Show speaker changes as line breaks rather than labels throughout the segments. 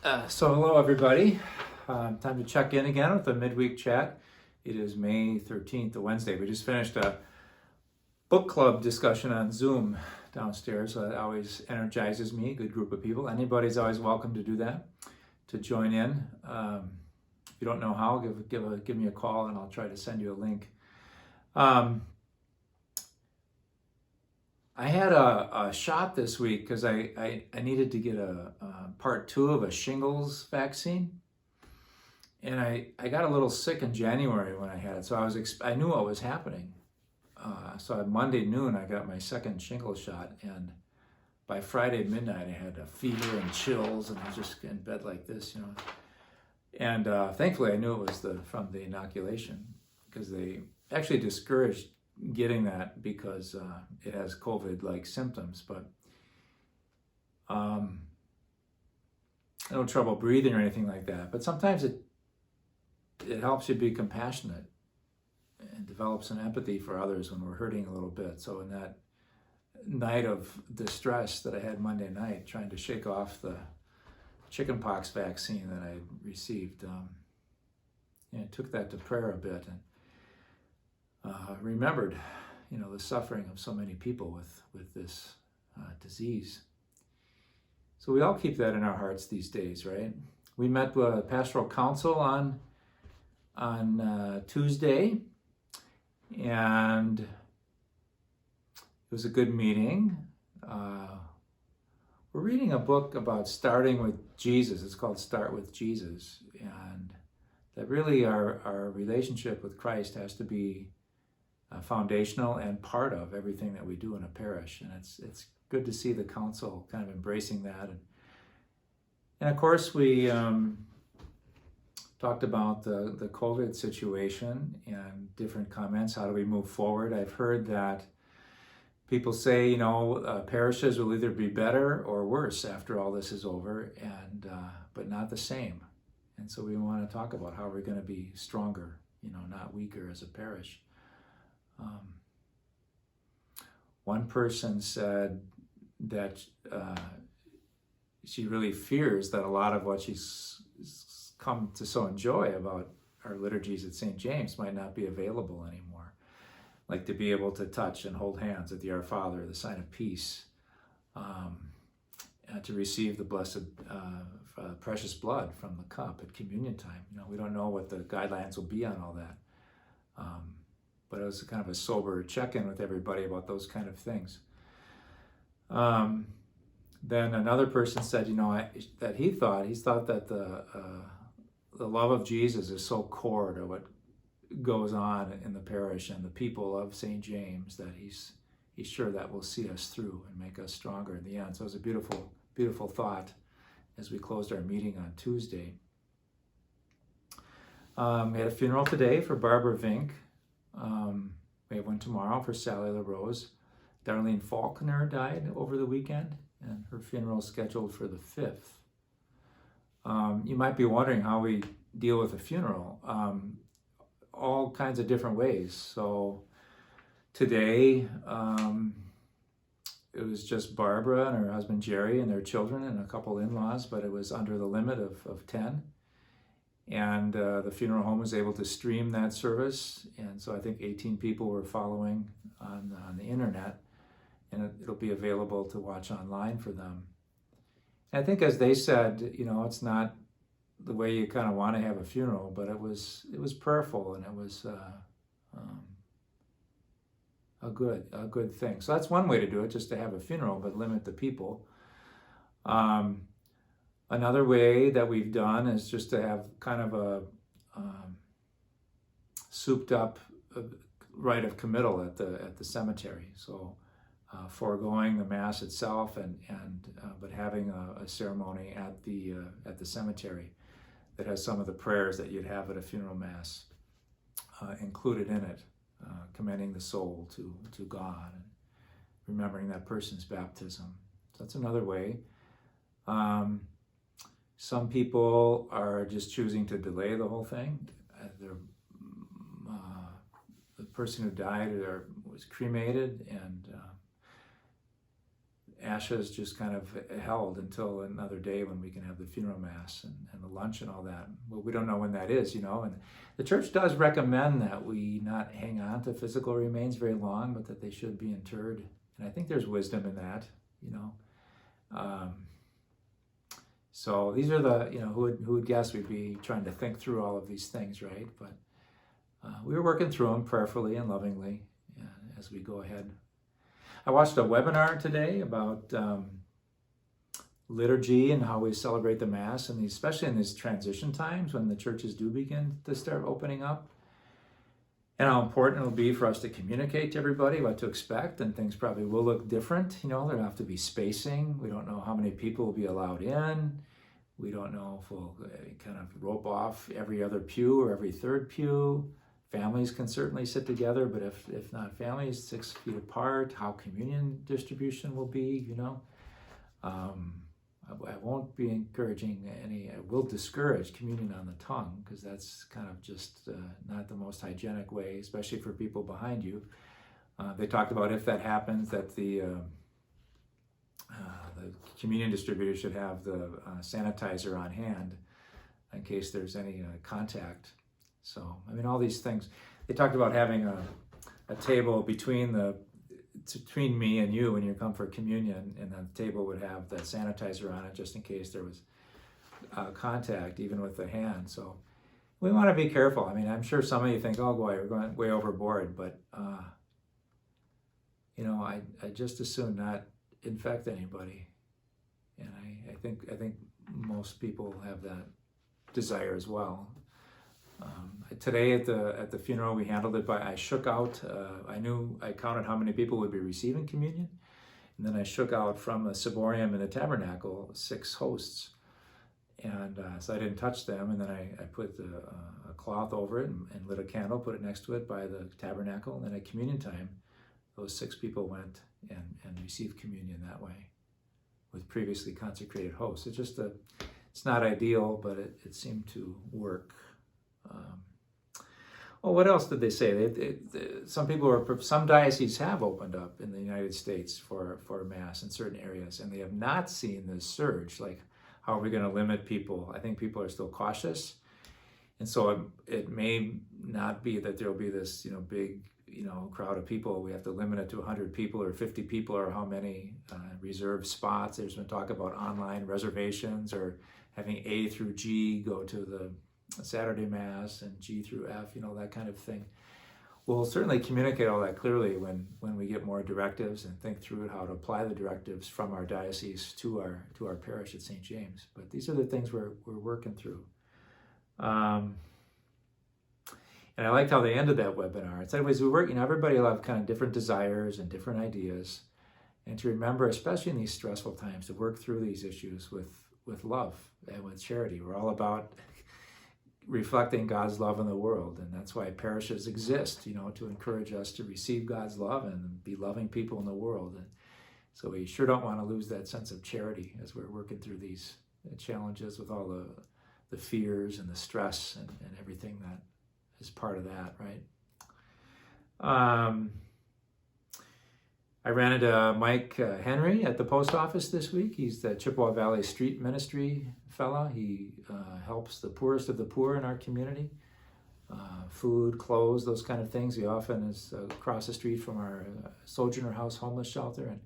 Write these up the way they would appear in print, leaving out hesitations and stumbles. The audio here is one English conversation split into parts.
So hello everybody. Time to check in again with the midweek chat. It is May 13th, a Wednesday. We just finished a book club discussion on Zoom downstairs. So that always energizes me. Good group of people. Anybody's always welcome to do that, to join in. If you don't know how, give me a call and I'll try to send you a link. I had a shot this week because I needed to get a part 2 of a shingles vaccine. And I got a little sick in January when I had it, so I knew what was happening. So on Monday noon, I got my second shingles shot, and by Friday midnight, I had a fever and chills, and I was just in bed like this, And thankfully, I knew it was from the inoculation, because they actually discouraged getting that because it has COVID-like symptoms, but no trouble breathing or anything like that. But sometimes it helps you be compassionate and develop some empathy for others when we're hurting a little bit. So in that night of distress that I had Monday night, trying to shake off the chickenpox vaccine that I received, I took that to prayer a bit and remembered, the suffering of so many people with this disease. So we all keep that in our hearts these days, right? We met with Pastoral Council on Tuesday, and it was a good meeting. We're reading a book about starting with Jesus. It's called Start with Jesus, and that really our relationship with Christ has to be foundational and part of everything that we do in a parish. And it's good to see the council kind of embracing that. And of course, we talked about the COVID situation and different comments. How do we move forward? I've heard that people say, parishes will either be better or worse after all this is over, but not the same. And so we want to talk about how we're going to be stronger, not weaker as a parish. One person said that she really fears that a lot of what she's come to so enjoy about our liturgies at St. James might not be available anymore. Like to be able to touch and hold hands at the Our Father, the sign of peace, and to receive the blessed precious blood from the cup at communion time. We don't know what the guidelines will be on all that. But it was kind of a sober check-in with everybody about those kind of things. Then another person said, that he thought that the love of Jesus is so core to what goes on in the parish and the people of St. James that he's sure that will see us through and make us stronger in the end. So it was a beautiful, beautiful thought as we closed our meeting on Tuesday. We had a funeral today for Barbara Vink. We have one tomorrow for Sally LaRose. Darlene Faulkner died over the weekend, and her funeral is scheduled for the 5th. You might be wondering how we deal with a funeral. All kinds of different ways. So today, it was just Barbara and her husband Jerry and their children and a couple in-laws, but it was under the limit of 10. And the funeral home was able to stream that service, and so I think 18 people were following on the internet, and it'll be available to watch online for them. And I think, as they said, it's not the way you kind of want to have a funeral, but it was prayerful, and it was a good thing. So that's one way to do it, just to have a funeral, but limit the people. Another way that we've done is just to have kind of a souped up rite of committal at the cemetery. So foregoing the Mass itself but having a ceremony at the cemetery that has some of the prayers that you'd have at a funeral Mass included in it, commending the soul to God and remembering that person's baptism. So that's another way. Some people are just choosing to delay the whole thing. The person who died was cremated, ashes just kind of held until another day when we can have the funeral mass and the lunch and all that. Well, we don't know when that is, and the church does recommend that we not hang on to physical remains very long, but that they should be interred. And I think there's wisdom in that, So these are the, who would guess we'd be trying to think through all of these things, right? But we were working through them prayerfully and lovingly as we go ahead. I watched a webinar today about liturgy and how we celebrate the Mass, and especially in these transition times when the churches do begin to start opening up, and how important it'll be for us to communicate to everybody what to expect, and things probably will look different. There'll have to be spacing. We don't know how many people will be allowed in. We don't know if we'll kind of rope off every other pew or every third pew. Families can certainly sit together, but if not families, 6 feet apart, how communion distribution will be, I won't be encouraging I will discourage communion on the tongue, because that's kind of just not the most hygienic way, especially for people behind you. They talked about if that happens, that the communion distributor should have the sanitizer on hand in case there's any contact. So, all these things. They talked about having a table between me and you when you come for communion, and the table would have the sanitizer on it just in case there was contact, even with the hand. So we want to be careful. I'm sure some of you think, oh boy, we're going way overboard, but I just as soon not infect anybody. And I think most people have that desire as well. Today at the funeral, we handled it by, I shook out, I counted how many people would be receiving communion, and then I shook out from the ciborium in the tabernacle 6 hosts, and so I didn't touch them, and then I put a cloth over it and lit a candle, put it next to it by the tabernacle, and then at communion time, those 6 people went and received communion that way with previously consecrated hosts. It's not ideal, but it seemed to work. Well, what else did they say? Some dioceses have opened up in the United States for Mass in certain areas, and they have not seen this surge. Like, how are we going to limit people? I think people are still cautious, and so it may not be that there will be this big crowd of people. We have to limit it to 100 people or 50 people, or how many reserved spots. There's been talk about online reservations, or having A through G go to the Saturday Mass and G through F, that kind of thing. We'll certainly communicate all that clearly when we get more directives and think through how to apply the directives from our diocese to our parish at St. James. But these are the things we're working through. And I liked how they ended that webinar. It said, we work, everybody will have kind of different desires and different ideas, and to remember, especially in these stressful times, to work through these issues with love and with charity. We're all about reflecting God's love in the world, and that's why parishes exist, to encourage us to receive God's love and be loving people in the world. And so we sure don't want to lose that sense of charity as we're working through these challenges with all the fears and the stress and everything that is part of that, right? I ran into Mike Henry at the post office this week. He's the Chippewa Valley Street Ministry fella. He helps the poorest of the poor in our community. Food, clothes, those kind of things. He often is across the street from our Sojourner House homeless shelter, and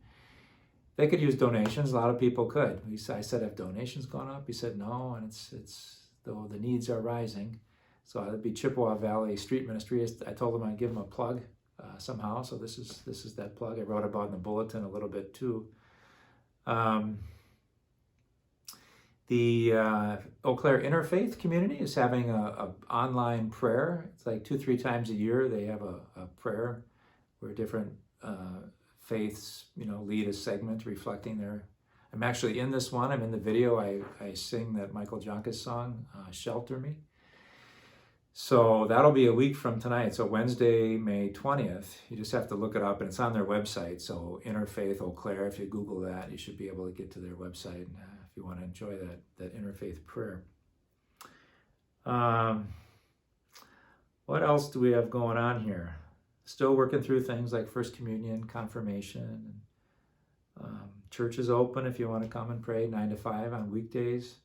they could use donations. A lot of people could. I said, have donations gone up? He said, no, and it's though the needs are rising. So that'd be Chippewa Valley Street Ministry. I told him I'd give him a plug somehow. So this is that plug. I wrote about it in the bulletin a little bit too. The Eau Claire Interfaith community is having a online prayer. It's like 2-3 times a year they have a prayer where different faiths lead a segment reflecting their. I'm actually in this one. I'm in the video. I sing that Michael Jonkas song, Shelter Me. So that'll be a week from tonight. So Wednesday, May 20th. You just have to look it up, and it's on their website. So Interfaith Eau Claire, if you Google that, you should be able to get to their website if you want to enjoy that interfaith prayer. What else do we have going on here? Still working through things like First Communion, Confirmation. Church is open if you want to come and pray 9 to 5 on weekdays.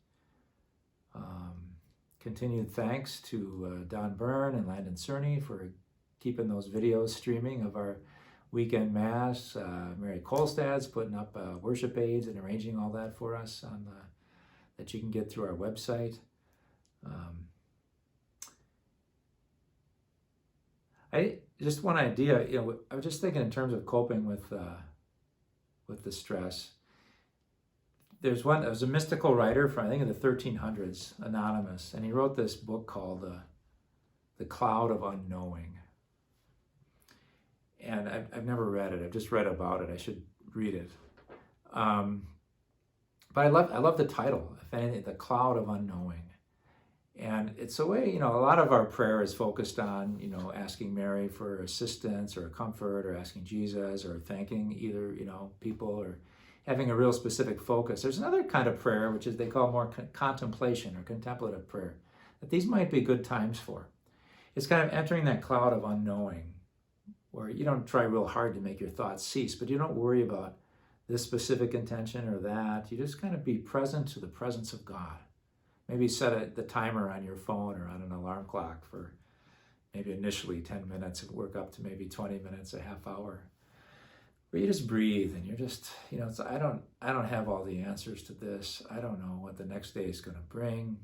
Continued thanks to Don Byrne and Landon Cerny for keeping those videos streaming of our weekend mass. Mary Kolstad's putting up worship aids and arranging all that for us on that you can get through our website. Just one idea, I was just thinking in terms of coping with the stress. There was a mystical writer from, I think, in the 1300s, anonymous, and he wrote this book called The Cloud of Unknowing. And I've never read it. I've just read about it. I should read it. But I love the title, if anything, The Cloud of Unknowing. And it's a way, a lot of our prayer is focused on, asking Mary for assistance or comfort, or asking Jesus, or thanking either, people, or having a real specific focus. There's another kind of prayer, which is they call more contemplation or contemplative prayer, that these might be good times for. It's kind of entering that cloud of unknowing, where you don't try real hard to make your thoughts cease, but you don't worry about this specific intention or that. You just kind of be present to the presence of God. Maybe set the timer on your phone or on an alarm clock for maybe initially 10 minutes and work up to maybe 20 minutes, a half hour. Where you just breathe and you're just, I don't have all the answers to this. I don't know what the next day is going to bring.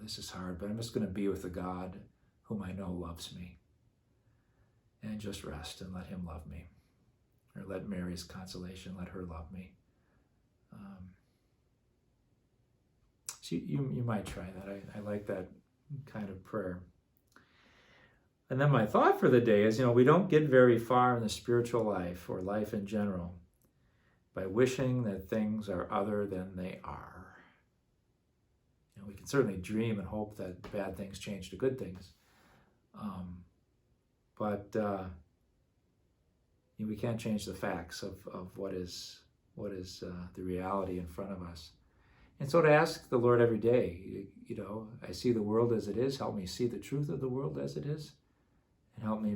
This is hard, but I'm just going to be with the God whom I know loves me. And just rest and let him love me. Or let Mary's consolation, let her love me. So you might try that. I like that kind of prayer. And then my thought for the day is, we don't get very far in the spiritual life or life in general by wishing that things are other than they are. We can certainly dream and hope that bad things change to good things. But we can't change the facts of what is the reality in front of us. And so to ask the Lord every day, I see the world as it is. Help me see the truth of the world as it is. And help me,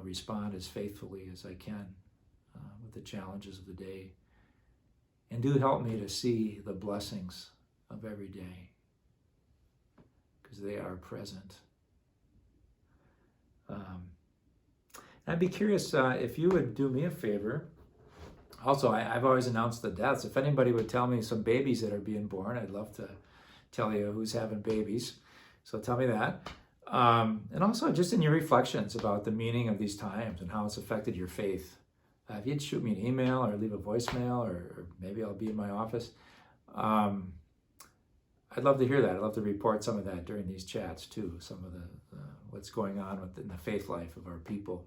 respond as faithfully as I can with the challenges of the day. And do help me to see the blessings of every day, because they are present. I'd be curious if you would do me a favor. Also, I've always announced the deaths. If anybody would tell me some babies that are being born, I'd love to tell you who's having babies. So tell me that. And also just in your reflections about the meaning of these times and how it's affected your faith. If you'd shoot me an email or leave a voicemail, or maybe I'll be in my office. I'd love to hear that. I'd love to report some of that during these chats too, some of the what's going on in the faith life of our people.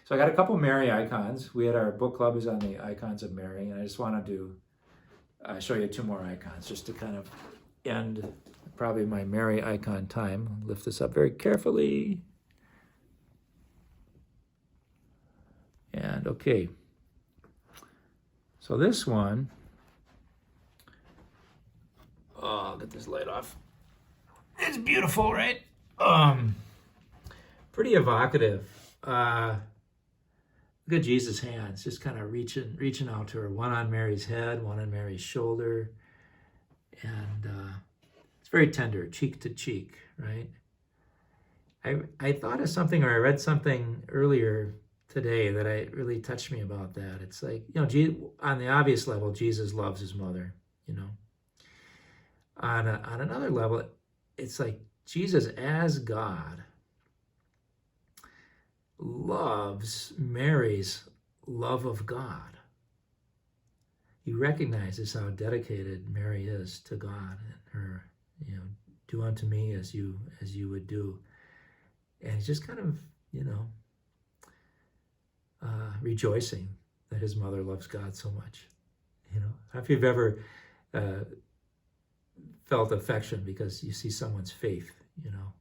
So I got a couple Mary icons. We had our book club is on the icons of Mary, and I just wanted to show you two more icons just to kind of end probably my Mary icon time. I'll lift this up very carefully. And okay. So this one, I'll get this light off. It's beautiful, right? Pretty evocative. Look at Jesus' hands, just kind of reaching out to her. One on Mary's head, one on Mary's shoulder. And it's very tender, cheek to cheek, right? I thought of something, or I read something earlier today that really touched me about that. It's like, on the obvious level, Jesus loves his mother, On another level, it's like Jesus as God loves Mary's love of God. He recognizes how dedicated Mary is to God, and her, do unto me as you would do. And he's just kind of, rejoicing that his mother loves God so much. If you've ever felt affection because you see someone's faith,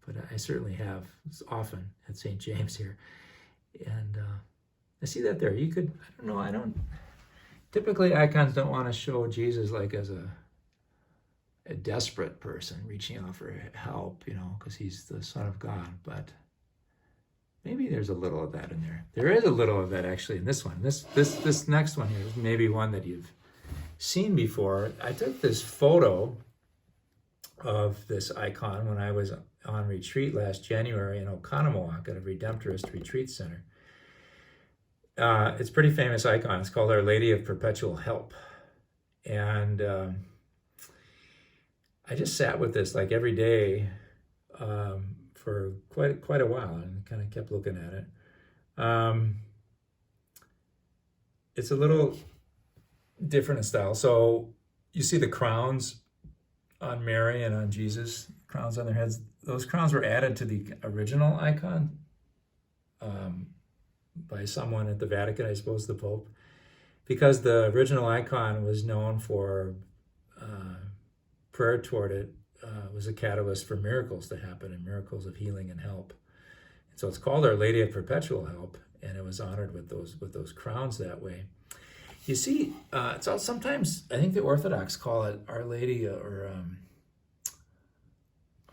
but I certainly have often at St. James here. And I see that there. You could, typically icons don't want to show Jesus like as a desperate person reaching out for help, because he's the Son of God. But maybe there's a little of that in there. There is a little of that actually in this one. This next one here is maybe one that you've seen before. I took this photo of this icon when I was on retreat last January in Oconomowoc at a Redemptorist Retreat Center. It's a pretty famous icon. It's called Our Lady of Perpetual Help. And I just sat with this like every day for quite a while and kind of kept looking at it. It's a little different in style. So you see the crowns on Mary and on Jesus, crowns on their heads. Those crowns were added to the original icon by someone at the Vatican, I suppose the Pope, because the original icon was known for prayer toward it was a catalyst for miracles to happen and miracles of healing and help. And so it's called Our Lady of Perpetual Help, and it was honored with those crowns that way. You see, it's all, sometimes I think the Orthodox call it Our Lady, or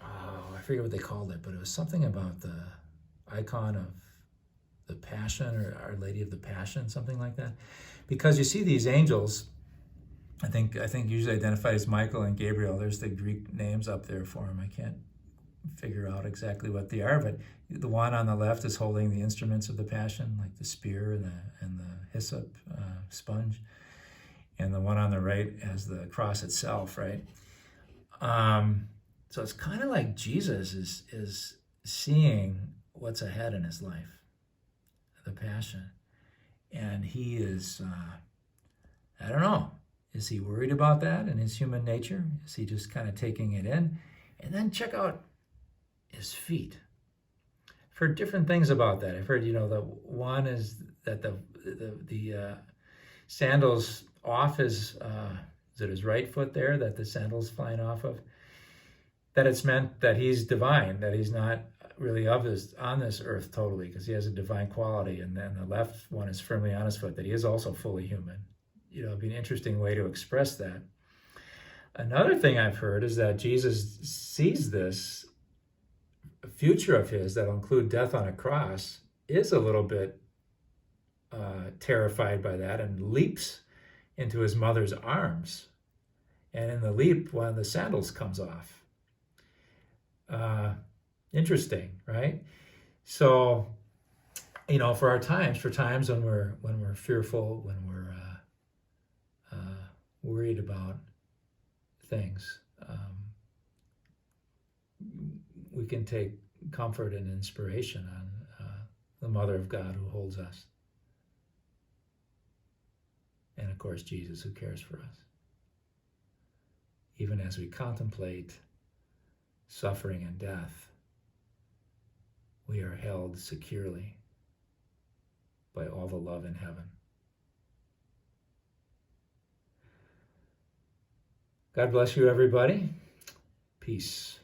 I forget what they called it, but it was something about the icon of the Passion, or Our Lady of the Passion, something like that. Because you see these angels, I think usually identified as Michael and Gabriel. There's the Greek names up there for them. I can't figure out exactly what they are, but the one on the left is holding the instruments of the Passion, like the spear and the hyssop sponge, and the one on the right has the cross itself, right? So it's kind of like Jesus is seeing what's ahead in his life, the Passion, and he is, I don't know, is he worried about that in his human nature? Is he just kind of taking it in? And then check out his feet. I've heard different things about that. I've heard, the one is that the sandals off his, is it his right foot there, that the sandals flying off of? That it's meant that he's divine, that he's not really on this earth totally, because he has a divine quality. And then the left one is firmly on his foot, that he is also fully human. It'd be an interesting way to express that. Another thing I've heard is that Jesus sees this future of his that'll include death on a cross, is a little bit terrified by that, and leaps into his mother's arms. And in the leap, one of the sandals comes off. Interesting, right? So, for times when we're fearful, when we're worried about things, we can take comfort and inspiration on the Mother of God who holds us. And of course, Jesus who cares for us. Even as we contemplate suffering and death, we are held securely by all the love in heaven. God bless you, everybody. Peace.